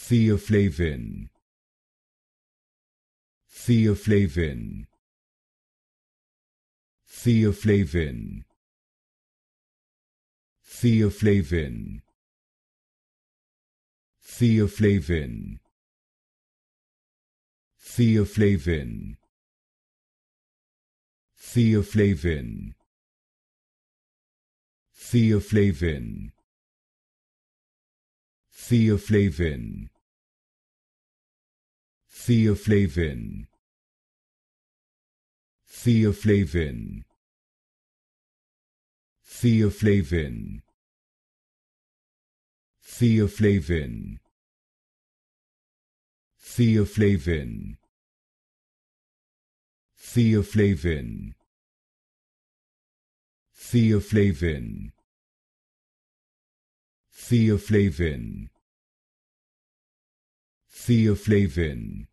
Theaflavin, Theaflavin, Theaflavin, Theaflavin, Theaflavin, Theaflavin, Theaflavin, Theaflavin, Theaflavin, Theaflavin, Theaflavin, Theaflavin, Theaflavin, Theaflavin, Theaflavin, Theaflavin, Theaflavin, Theaflavin,